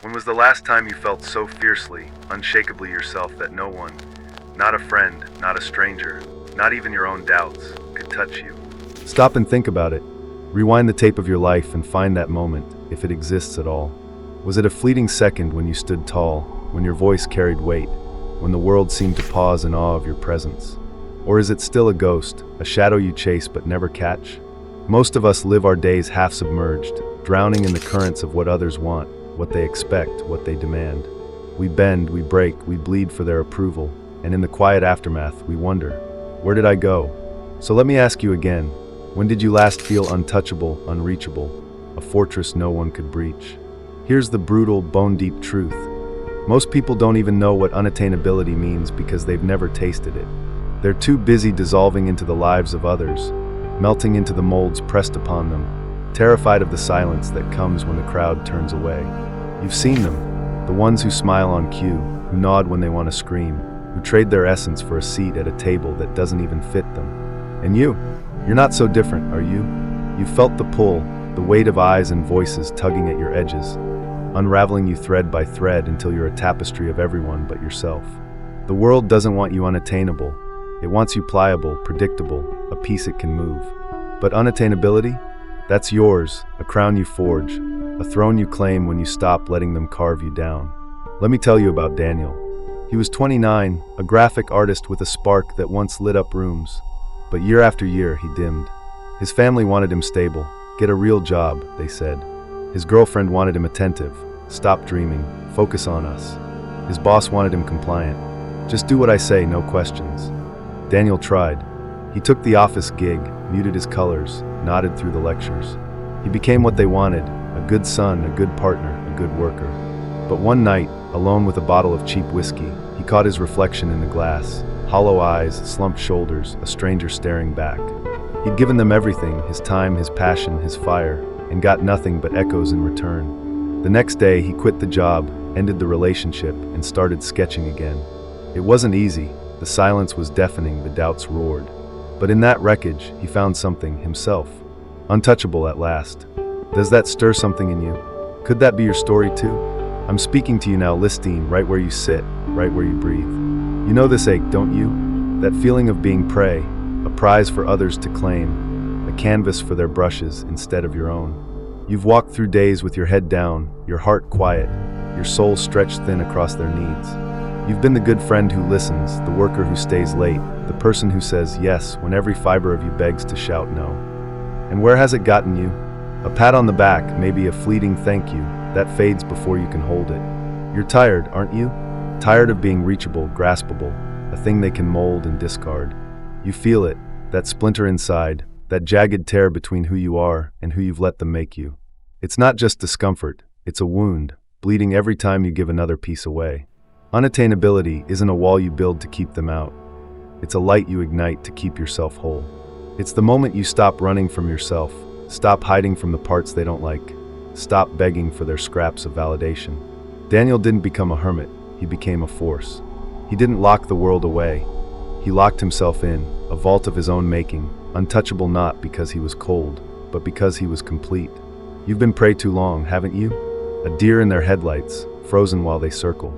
When was the last time you felt so fiercely, unshakably yourself that no one, not a friend, not a stranger, not even your own doubts, could touch you? Stop and think about it. Rewind the tape of your life and find that moment, if it exists at all. Was it a fleeting second when you stood tall, when your voice carried weight, when the world seemed to pause in awe of your presence? Or is it still a ghost, a shadow you chase but never catch? Most of us live our days half submerged, drowning in the currents of what others want, what they expect, what they demand. We bend, we break, we bleed for their approval, and in the quiet aftermath, we wonder, where did I go? So let me ask you again, when did you last feel untouchable, unreachable, a fortress no one could breach? Here's the brutal, bone-deep truth. Most people don't even know what unattainability means because they've never tasted it. They're too busy dissolving into the lives of others, melting into the molds pressed upon them, terrified of the silence that comes when the crowd turns away. You've seen them, the ones who smile on cue, who nod when they want to scream, who trade their essence for a seat at a table that doesn't even fit them. And you're not so different, are you? You've felt the pull, the weight of eyes and voices tugging at your edges, unraveling you thread by thread until you're a tapestry of everyone but yourself. The world doesn't want you unattainable. It wants you pliable, predictable, a piece it can move. But unattainability? That's yours, a crown you forge, a throne you claim when you stop letting them carve you down. Let me tell you about Daniel. He was 29, a graphic artist with a spark that once lit up rooms. But year after year, he dimmed. His family wanted him stable. Get a real job, they said. His girlfriend wanted him attentive. Stop dreaming. Focus on us. His boss wanted him compliant. Just do what I say, no questions. Daniel tried. He took the office gig, muted his colors, nodded through the lectures. He became what they wanted, a good son, a good partner, a good worker. But one night, alone with a bottle of cheap whiskey, he caught his reflection in the glass. Hollow eyes, slumped shoulders, a stranger staring back. He'd given them everything, his time, his passion, his fire, and got nothing but echoes in return. The next day, he quit the job, ended the relationship, and started sketching again. It wasn't easy. The silence was deafening, the doubts roared. But in that wreckage, he found something, himself. Untouchable at last. Does that stir something in you? Could that be your story too? I'm speaking to you now, Listine, right where you sit, right where you breathe. You know this ache, don't you? That feeling of being prey, a prize for others to claim, a canvas for their brushes instead of your own. You've walked through days with your head down, your heart quiet, your soul stretched thin across their needs. You've been the good friend who listens, the worker who stays late, the person who says yes when every fiber of you begs to shout no. And where has it gotten you? A pat on the back, maybe a fleeting thank you, that fades before you can hold it. You're tired, aren't you? Tired of being reachable, graspable, a thing they can mold and discard. You feel it, that splinter inside, that jagged tear between who you are and who you've let them make you. It's not just discomfort, it's a wound, bleeding every time you give another piece away. Unattainability isn't a wall you build to keep them out. It's a light you ignite to keep yourself whole. It's the moment you stop running from yourself, stop hiding from the parts they don't like, stop begging for their scraps of validation. Daniel didn't become a hermit, he became a force. He didn't lock the world away. He locked himself in, a vault of his own making, untouchable not because he was cold, but because he was complete. You've been prey too long, haven't you? A deer in their headlights, frozen while they circle.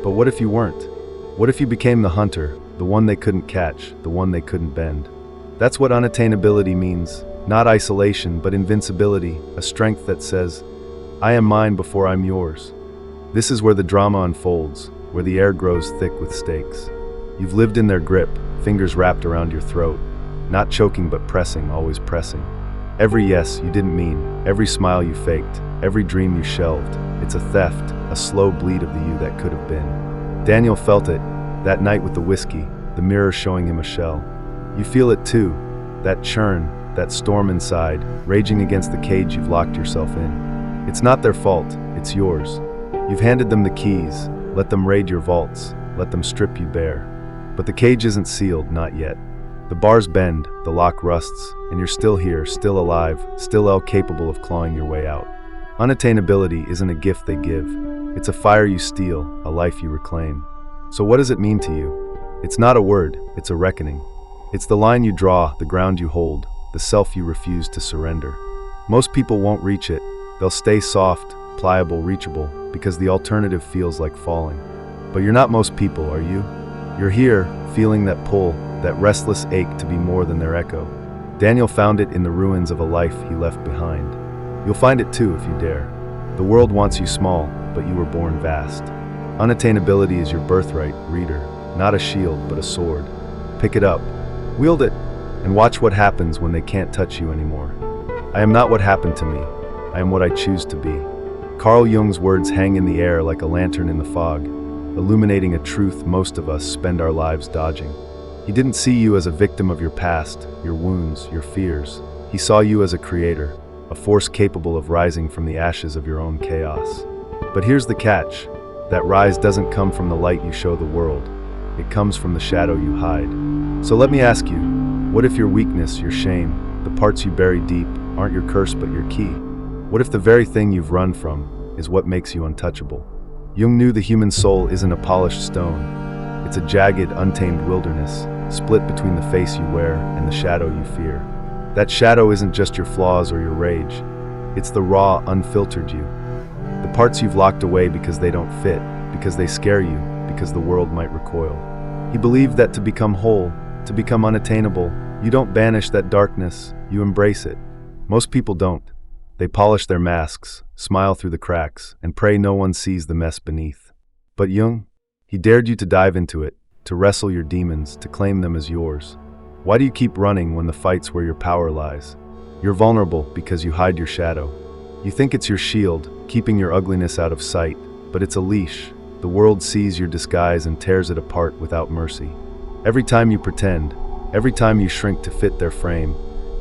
But what if you weren't? What if you became the hunter, the one they couldn't catch, the one they couldn't bend? That's what unattainability means, not isolation, but invincibility, a strength that says, I am mine before I'm yours. This is where the drama unfolds, where the air grows thick with stakes. You've lived in their grip, fingers wrapped around your throat, not choking but pressing, always pressing. Every yes you didn't mean, every smile you faked, every dream you shelved, it's a theft, a slow bleed of the you that could have been. Daniel felt it, that night with the whiskey, the mirror showing him a shell. You feel it too, that churn, that storm inside, raging against the cage you've locked yourself in. It's not their fault, it's yours. You've handed them the keys, let them raid your vaults, let them strip you bare. But the cage isn't sealed, not yet. The bars bend, the lock rusts, and you're still here, still alive, still capable of clawing your way out. Unattainability isn't a gift they give. It's a fire you steal, a life you reclaim. So what does it mean to you? It's not a word, it's a reckoning. It's the line you draw, the ground you hold, the self you refuse to surrender. Most people won't reach it. They'll stay soft, pliable, reachable, because the alternative feels like falling. But you're not most people, are you? You're here, feeling that pull, that restless ache to be more than their echo. Daniel found it in the ruins of a life he left behind. You'll find it too if you dare. The world wants you small, but you were born vast. Unattainability is your birthright, reader, not a shield, but a sword. Pick it up, wield it, and watch what happens when they can't touch you anymore. I am not what happened to me. I am what I choose to be. Carl Jung's words hang in the air like a lantern in the fog, illuminating a truth most of us spend our lives dodging. He didn't see you as a victim of your past, your wounds, your fears. He saw you as a creator, a force capable of rising from the ashes of your own chaos. But here's the catch. That rise doesn't come from the light you show the world. It comes from the shadow you hide. So let me ask you, what if your weakness, your shame, the parts you bury deep, aren't your curse but your key? What if the very thing you've run from is what makes you untouchable? Jung knew the human soul isn't a polished stone. It's a jagged, untamed wilderness, split between the face you wear and the shadow you fear. That shadow isn't just your flaws or your rage. It's the raw, unfiltered you. The parts you've locked away because they don't fit, because they scare you, because the world might recoil. He believed that to become whole, to become unattainable, you don't banish that darkness, you embrace it. Most people don't. They polish their masks, smile through the cracks, and pray no one sees the mess beneath. But Jung, he dared you to dive into it, to wrestle your demons, to claim them as yours. Why do you keep running when the fight's where your power lies? You're vulnerable because you hide your shadow. You think it's your shield, keeping your ugliness out of sight, but it's a leash. The world sees your disguise and tears it apart without mercy. Every time you pretend, every time you shrink to fit their frame,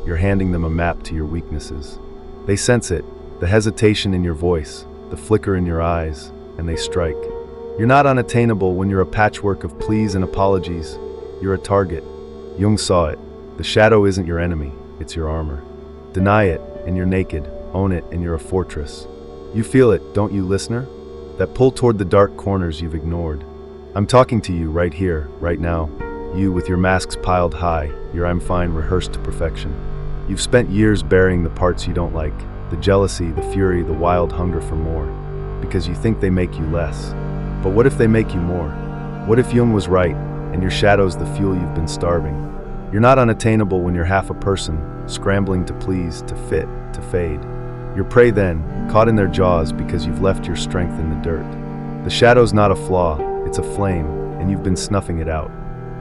you're handing them a map to your weaknesses. They sense it, the hesitation in your voice, the flicker in your eyes, and they strike. You're not unattainable when you're a patchwork of pleas and apologies. You're a target. Jung saw it. The shadow isn't your enemy, it's your armor. Deny it, and you're naked. Own it, and you're a fortress. You feel it, don't you, listener? That pull toward the dark corners you've ignored. I'm talking to you right here, right now. You with your masks piled high, your I'm fine rehearsed to perfection. You've spent years burying the parts you don't like, the jealousy, the fury, the wild hunger for more, because you think they make you less. But what if they make you more? What if Jung was right, and your shadow's the fuel you've been starving? You're not unattainable when you're half a person, scrambling to please, to fit, to fade. You're prey then, caught in their jaws because you've left your strength in the dirt. The shadow's not a flaw, it's a flame, and you've been snuffing it out.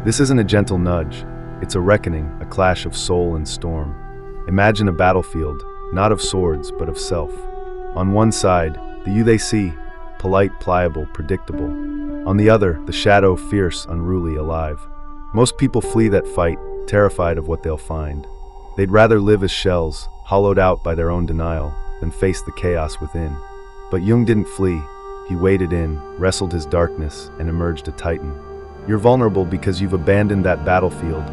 This isn't a gentle nudge, it's a reckoning, a clash of soul and storm. Imagine a battlefield, not of swords, but of self. On one side, the you they see, polite, pliable, predictable. On the other, the shadow, fierce, unruly, alive. Most people flee that fight, terrified of what they'll find. They'd rather live as shells, hollowed out by their own denial, than face the chaos within. But Jung didn't flee. He waded in, wrestled his darkness, and emerged a titan. You're vulnerable because you've abandoned that battlefield,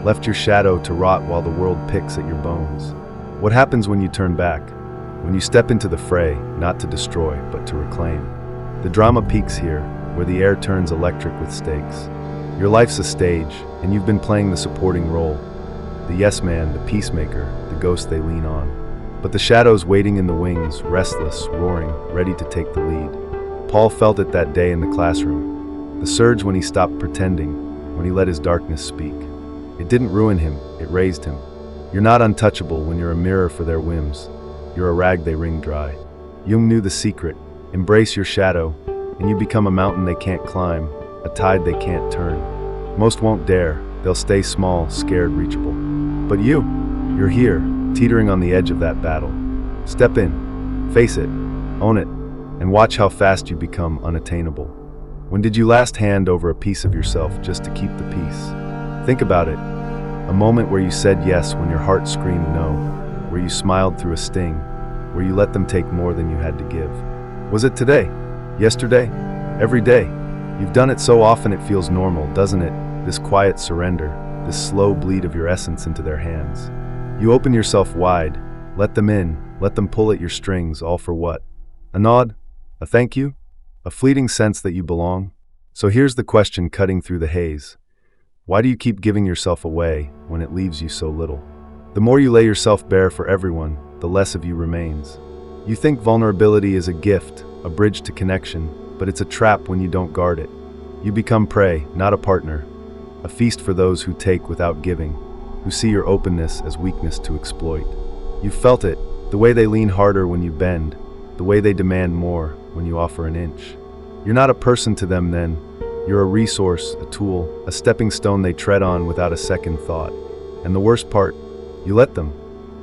left your shadow to rot while the world picks at your bones. What happens when you turn back? When you step into the fray, not to destroy, but to reclaim. The drama peaks here, where the air turns electric with stakes. Your life's a stage, and you've been playing the supporting role. The yes man, the peacemaker, the ghost they lean on. But the shadow's waiting in the wings, restless, roaring, ready to take the lead. Paul felt it that day in the classroom. The surge when he stopped pretending, when he let his darkness speak. It didn't ruin him, it raised him. You're not untouchable when you're a mirror for their whims. You're a rag they wring dry. Jung knew the secret. Embrace your shadow, and you become a mountain they can't climb, a tide they can't turn. Most won't dare. They'll stay small, scared, reachable. But you're here, teetering on the edge of that battle. Step in, face it, own it, and watch how fast you become unattainable. When did you last hand over a piece of yourself just to keep the peace? Think about it. A moment where you said yes when your heart screamed no, where you smiled through a sting, where you let them take more than you had to give. Was it today? Yesterday? Every day? You've done it so often it feels normal, doesn't it? This quiet surrender, this slow bleed of your essence into their hands. You open yourself wide, let them in, let them pull at your strings, all for what? A nod? A thank you? A fleeting sense that you belong? So here's the question cutting through the haze. Why do you keep giving yourself away when it leaves you so little? The more you lay yourself bare for everyone, the less of you remains. You think vulnerability is a gift, a bridge to connection, but it's a trap when you don't guard it. You become prey, not a partner. A feast for those who take without giving, who see your openness as weakness to exploit. You've felt it, the way they lean harder when you bend, the way they demand more when you offer an inch. You're not a person to them then. You're a resource, a tool, a stepping stone they tread on without a second thought. And the worst part, you let them.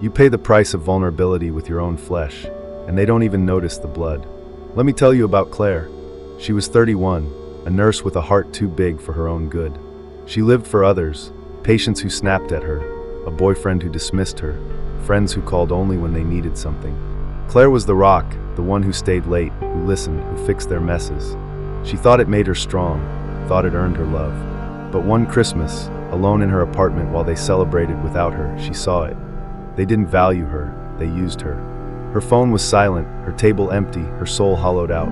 You pay the price of vulnerability with your own flesh, and they don't even notice the blood. Let me tell you about Claire. She was 31, a nurse with a heart too big for her own good. She lived for others, patients who snapped at her, a boyfriend who dismissed her, friends who called only when they needed something. Claire was the rock, the one who stayed late, who listened, who fixed their messes. She thought it made her strong, thought it earned her love. But one Christmas, alone in her apartment while they celebrated without her, she saw it. They didn't value her, they used her. Her phone was silent, her table empty, her soul hollowed out.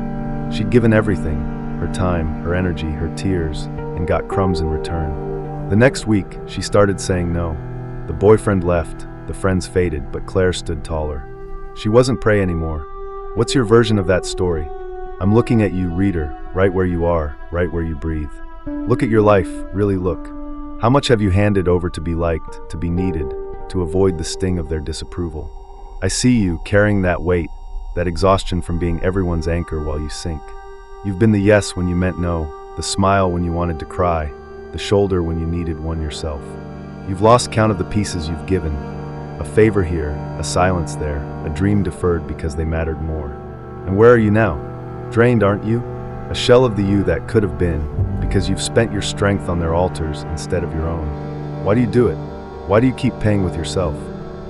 She'd given everything, her time, her energy, her tears, and got crumbs in return. The next week, she started saying no. The boyfriend left, the friends faded, but Claire stood taller. She wasn't prey anymore. What's your version of that story? I'm looking at you, reader, right where you are, right where you breathe. Look at your life, really look. How much have you handed over to be liked, to be needed, to avoid the sting of their disapproval? I see you carrying that weight, that exhaustion from being everyone's anchor while you sink. You've been the yes when you meant no, the smile when you wanted to cry, the shoulder when you needed one yourself. You've lost count of the pieces you've given. A favor here, a silence there, a dream deferred because they mattered more. And where are you now? Drained, aren't you? A shell of the you that could have been, because you've spent your strength on their altars instead of your own. Why do you do it? Why do you keep paying with yourself?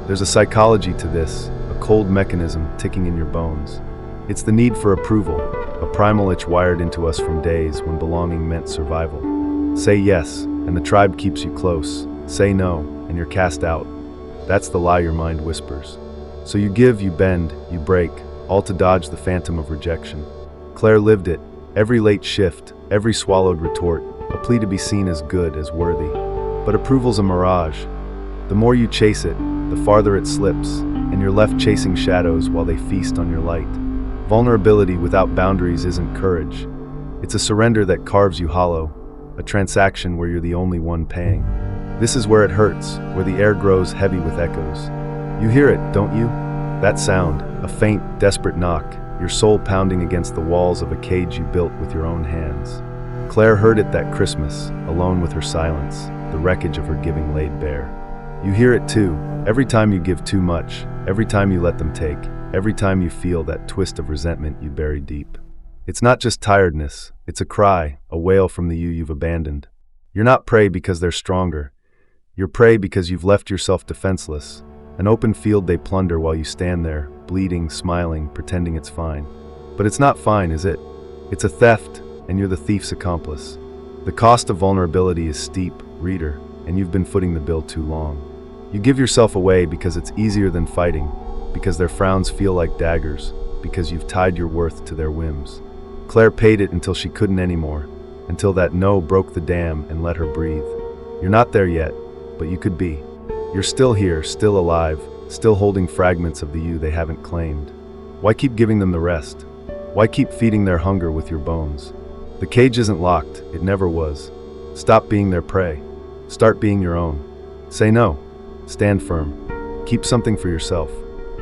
There's a psychology to this, a cold mechanism ticking in your bones. It's the need for approval, a primal itch wired into us from days when belonging meant survival. Say yes, and the tribe keeps you close. Say no, and you're cast out. That's the lie your mind whispers. So you give, you bend, you break, all to dodge the phantom of rejection. Claire lived it, every late shift, every swallowed retort, a plea to be seen as good, as worthy. But approval's a mirage. The more you chase it, the farther it slips, and you're left chasing shadows while they feast on your light. Vulnerability without boundaries isn't courage. It's a surrender that carves you hollow, a transaction where you're the only one paying. This is where it hurts, where the air grows heavy with echoes. You hear it, don't you? That sound, a faint, desperate knock, your soul pounding against the walls of a cage you built with your own hands. Claire heard it that Christmas, alone with her silence, the wreckage of her giving laid bare. You hear it too, every time you give too much, every time you let them take, every time you feel that twist of resentment you bury deep. It's not just tiredness, it's a cry, a wail from the you you've abandoned. You're not prey because they're stronger. You're prey because you've left yourself defenseless, an open field they plunder while you stand there, bleeding, smiling, pretending it's fine. But it's not fine, is it? It's a theft, and you're the thief's accomplice. The cost of vulnerability is steep, reader, and you've been footing the bill too long. You give yourself away because it's easier than fighting, because their frowns feel like daggers, because you've tied your worth to their whims. Claire paid it until she couldn't anymore, until that no broke the dam and let her breathe. You're not there yet, but you could be. You're still here, still alive, still holding fragments of the you they haven't claimed. Why keep giving them the rest? Why keep feeding their hunger with your bones? The cage isn't locked, it never was. Stop being their prey. Start being your own. Say no. Stand firm. Keep something for yourself.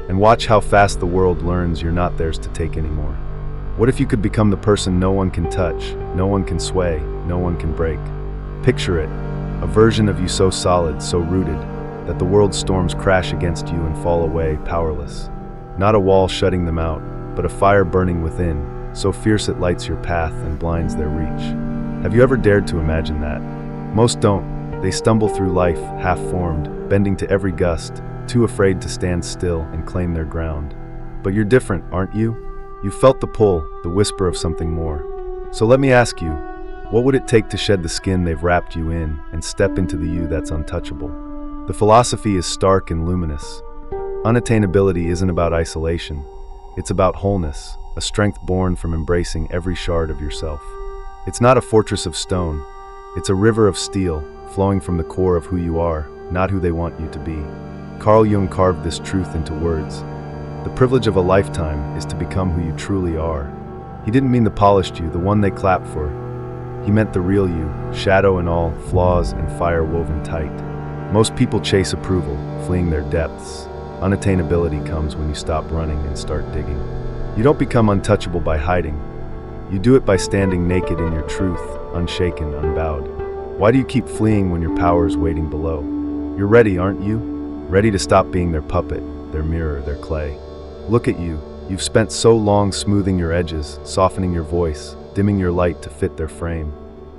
And watch how fast the world learns you're not theirs to take anymore. What if you could become the person no one can touch, no one can sway, no one can break? Picture it. A version of you so solid, so rooted, that the world's storms crash against you and fall away, powerless. Not a wall shutting them out, but a fire burning within, so fierce it lights your path and blinds their reach. Have you ever dared to imagine that? Most don't. They stumble through life, half-formed, bending to every gust, too afraid to stand still and claim their ground. But you're different, aren't you? You felt the pull, the whisper of something more. So let me ask you, what would it take to shed the skin they've wrapped you in and step into the you that's untouchable? The philosophy is stark and luminous. Unattainability isn't about isolation. It's about wholeness, a strength born from embracing every shard of yourself. It's not a fortress of stone. It's a river of steel, flowing from the core of who you are, not who they want you to be. Carl Jung carved this truth into words. The privilege of a lifetime is to become who you truly are. He didn't mean the polished you, the one they clap for. He meant the real you, shadow and all, flaws and fire woven tight. Most people chase approval, fleeing their depths. Unattainability comes when you stop running and start digging. You don't become untouchable by hiding. You do it by standing naked in your truth, unshaken, unbowed. Why do you keep fleeing when your power's waiting below? You're ready, aren't you? Ready to stop being their puppet, their mirror, their clay. Look at you. You've spent so long smoothing your edges, softening your voice, dimming your light to fit their frame.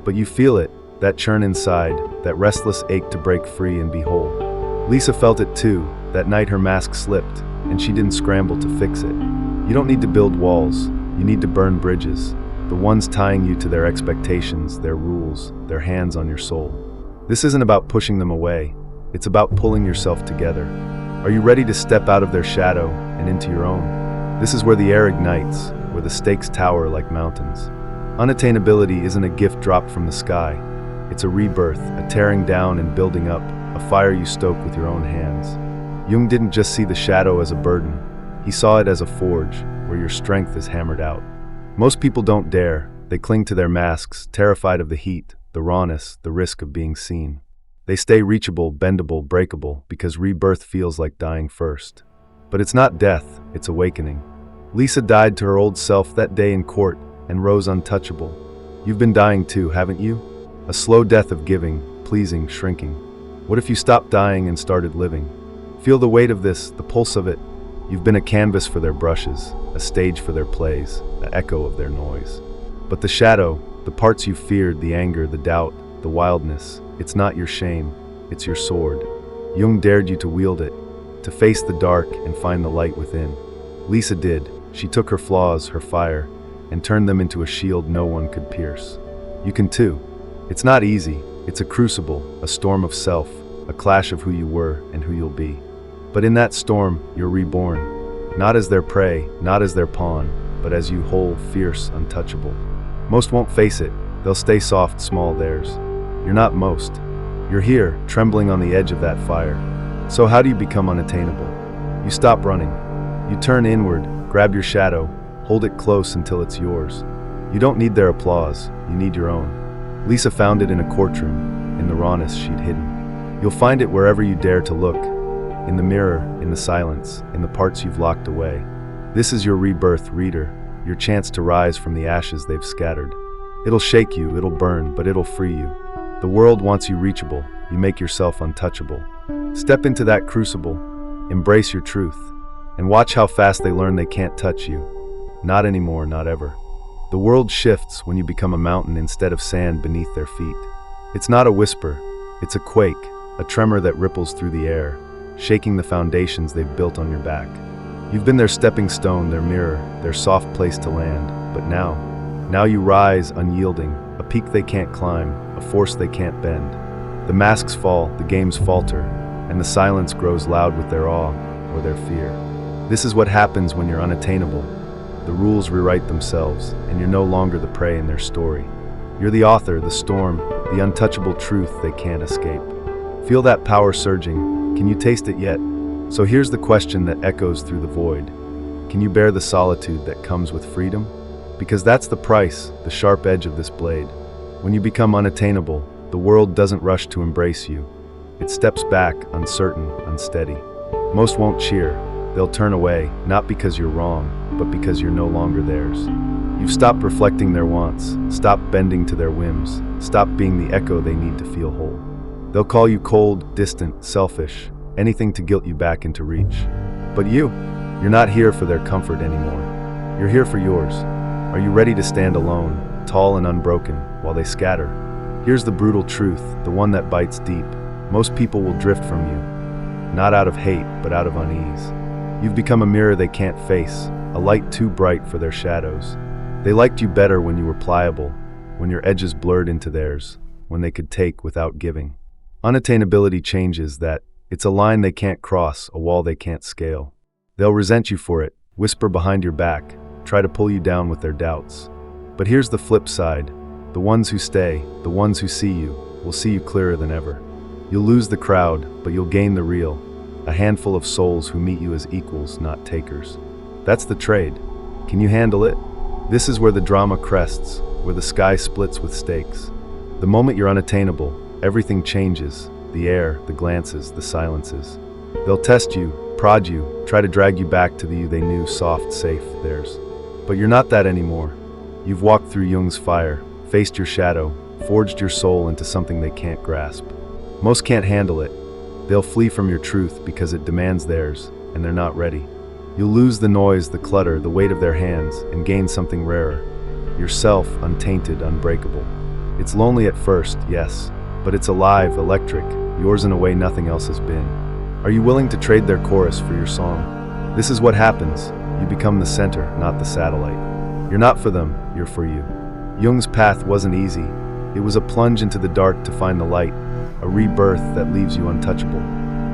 But you feel it, that churn inside, that restless ache to break free and be whole. Lisa felt it too, that night her mask slipped, and she didn't scramble to fix it. You don't need to build walls, you need to burn bridges, the ones tying you to their expectations, their rules, their hands on your soul. This isn't about pushing them away, it's about pulling yourself together. Are you ready to step out of their shadow and into your own? This is where the air ignites, where the stakes tower like mountains. Unattainability isn't a gift dropped from the sky. It's a rebirth, a tearing down and building up, a fire you stoke with your own hands. Jung didn't just see the shadow as a burden. He saw it as a forge, where your strength is hammered out. Most people don't dare. They cling to their masks, terrified of the heat, the rawness, the risk of being seen. They stay reachable, bendable, breakable, because rebirth feels like dying first. But it's not death, it's awakening. Lisa died to her old self that day in court and rose untouchable. You've been dying too, haven't you? A slow death of giving, pleasing, shrinking. What if you stopped dying and started living? Feel the weight of this, the pulse of it. You've been a canvas for their brushes, a stage for their plays, an echo of their noise. But the shadow, the parts you feared, the anger, the doubt, the wildness, it's not your shame, it's your sword. Jung dared you to wield it, to face the dark and find the light within. Lisa did. She took her flaws, her fire, and turned them into a shield no one could pierce. You can too. It's not easy. It's a crucible, a storm of self, a clash of who you were and who you'll be. But in that storm, you're reborn, not as their prey, not as their pawn, but as you whole, fierce, untouchable. Most won't face it. They'll stay soft, small theirs. You're not most. You're here, trembling on the edge of that fire. So how do you become unattainable? You stop running. You turn inward, grab your shadow, hold it close until it's yours. You don't need their applause, you need your own. Lisa found it in a courtroom, in the rawness she'd hidden. You'll find it wherever you dare to look, in the mirror, in the silence, in the parts you've locked away. This is your rebirth, reader, your chance to rise from the ashes they've scattered. It'll shake you, it'll burn, but it'll free you. The world wants you reachable, you make yourself untouchable. Step into that crucible, embrace your truth, and watch how fast they learn they can't touch you. Not anymore, not ever. The world shifts when you become a mountain instead of sand beneath their feet. It's not a whisper, it's a quake, a tremor that ripples through the air, shaking the foundations they've built on your back. You've been their stepping stone, their mirror, their soft place to land, but now you rise unyielding, a peak they can't climb, a force they can't bend. The masks fall, the games falter, and the silence grows loud with their awe or their fear. This is what happens when you're unattainable. The rules rewrite themselves, and you're no longer the prey in their story. You're the author, the storm, the untouchable truth they can't escape. Feel that power surging. Can you taste it yet? So here's the question that echoes through the void. Can you bear the solitude that comes with freedom? Because that's the price, the sharp edge of this blade. When you become unattainable, the world doesn't rush to embrace you. It steps back, uncertain, unsteady. Most won't cheer. They'll turn away, not because you're wrong, but because you're no longer theirs. You've stopped reflecting their wants, stopped bending to their whims, stopped being the echo they need to feel whole. They'll call you cold, distant, selfish, anything to guilt you back into reach. But you're not here for their comfort anymore. You're here for yours. Are you ready to stand alone, tall and unbroken, while they scatter? Here's the brutal truth, the one that bites deep. Most people will drift from you, not out of hate, but out of unease. You've become a mirror they can't face, a light too bright for their shadows. They liked you better when you were pliable, when your edges blurred into theirs, when they could take without giving. Unattainability changes that. It's a line they can't cross, a wall they can't scale. They'll resent you for it, whisper behind your back, try to pull you down with their doubts. But here's the flip side. The ones who stay, the ones who see you, will see you clearer than ever. You'll lose the crowd, but you'll gain the real. a handful of souls who meet you as equals, not takers. That's the trade. Can you handle it? This is where the drama crests, where the sky splits with stakes. The moment you're unattainable, everything changes. The air, the glances, the silences. They'll test you, prod you, try to drag you back to the you they knew, soft, safe, theirs. But you're not that anymore. You've walked through Jung's fire, faced your shadow, forged your soul into something they can't grasp. Most can't handle it. They'll flee from your truth because it demands theirs, and they're not ready. You'll lose the noise, the clutter, the weight of their hands, and gain something rarer. Yourself, untainted, unbreakable. It's lonely at first, yes, but it's alive, electric, yours in a way nothing else has been. Are you willing to trade their chorus for your song? This is what happens. You become the center, not the satellite. You're not for them, you're for you. Jung's path wasn't easy. It was a plunge into the dark to find the light, a rebirth that leaves you untouchable.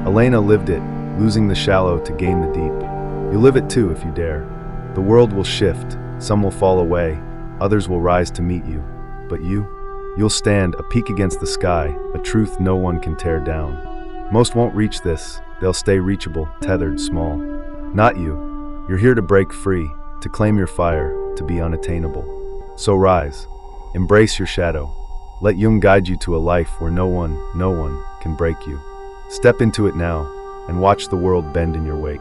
Elena lived it, losing the shallow to gain the deep. You'll live it too if you dare. The world will shift, some will fall away, others will rise to meet you. But you'll stand, a peak against the sky, a truth no one can tear down. Most won't reach this, they'll stay reachable, tethered, small. Not you. You're here to break free, to claim your fire, to be unattainable. So rise, embrace your shadow. Let Jung guide you to a life where no one can break you. Step into it now, and watch the world bend in your wake.